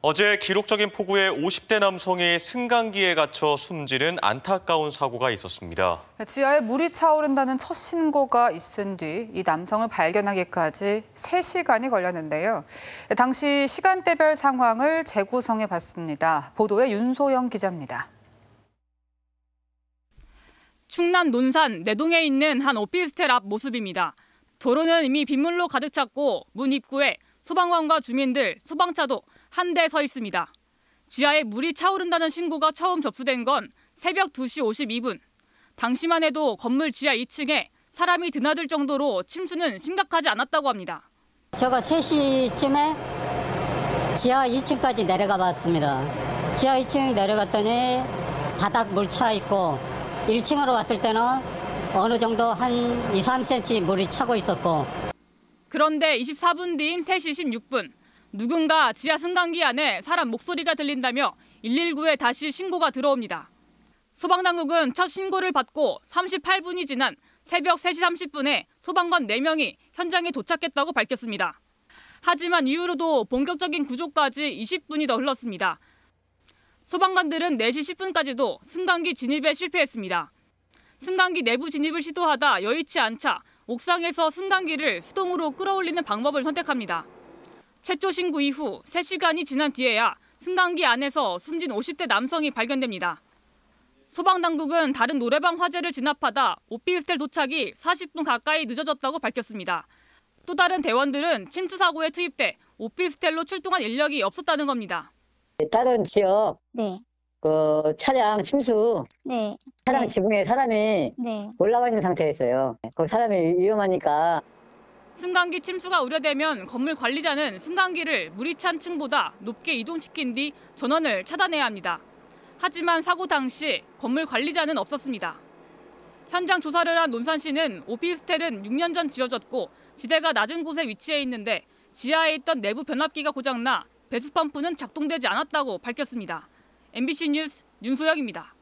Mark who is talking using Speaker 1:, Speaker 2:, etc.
Speaker 1: 어제 기록적인 폭우에 50대 남성이 승강기에 갇혀 숨지는 안타까운 사고가 있었습니다.
Speaker 2: 지하에 물이 차오른다는 첫 신고가 있은 뒤 이 남성을 발견하기까지 3시간이 걸렸는데요. 당시 시간대별 상황을 재구성해 봤습니다. 보도에 윤소영 기자입니다.
Speaker 3: 충남 논산 내동에 있는 한 오피스텔 앞 모습입니다. 도로는 이미 빗물로 가득 찼고 문 입구에 소방관과 주민들, 소방차도 한 대 서 있습니다. 지하에 물이 차오른다는 신고가 처음 접수된 건 새벽 2시 52분. 당시만 해도 건물 지하 2층에 사람이 드나들 정도로 침수는 심각하지 않았다고 합니다.
Speaker 4: 제가 3시쯤에 지하 2층까지 내려가 봤습니다. 지하 2층 내려갔더니 바닥 물 차 있고 1층으로 왔을 때는 어느 정도 한 2, 3cm 물이 차고 있었고. 그런데
Speaker 3: 24분 뒤인 3시 16분. 누군가 지하 승강기 안에 사람 목소리가 들린다며 119에 다시 신고가 들어옵니다. 소방당국은 첫 신고를 받고 38분이 지난 새벽 3시 30분에 소방관 4명이 현장에 도착했다고 밝혔습니다. 하지만 이후로도 본격적인 구조까지 20분이 더 흘렀습니다. 소방관들은 4시 10분까지도 승강기 진입에 실패했습니다. 승강기 내부 진입을 시도하다 여의치 않자 옥상에서 승강기를 수동으로 끌어올리는 방법을 선택합니다. 최초 신고 이후 3시간이 지난 뒤에야 승강기 안에서 숨진 50대 남성이 발견됩니다. 소방당국은 다른 노래방 화재를 진압하다 오피스텔 도착이 40분 가까이 늦어졌다고 밝혔습니다. 또 다른 대원들은 침투 사고에 투입돼 오피스텔로 출동한 인력이 없었다는 겁니다.
Speaker 5: 다른 지역
Speaker 6: 네.
Speaker 5: 차량 침수,
Speaker 6: 네.
Speaker 5: 차량 지붕에 사람이
Speaker 6: 네.
Speaker 5: 올라가 있는 상태였어요. 그 사람이 위험하니까.
Speaker 3: 승강기 침수가 우려되면 건물 관리자는 승강기를 물이 찬 층보다 높게 이동시킨 뒤 전원을 차단해야 합니다. 하지만 사고 당시 건물 관리자는 없었습니다. 현장 조사를 한 논산시는 오피스텔은 6년 전 지어졌고 지대가 낮은 곳에 위치해 있는데 지하에 있던 내부 변압기가 고장나 배수 펌프는 작동되지 않았다고 밝혔습니다. MBC 뉴스 윤소영입니다.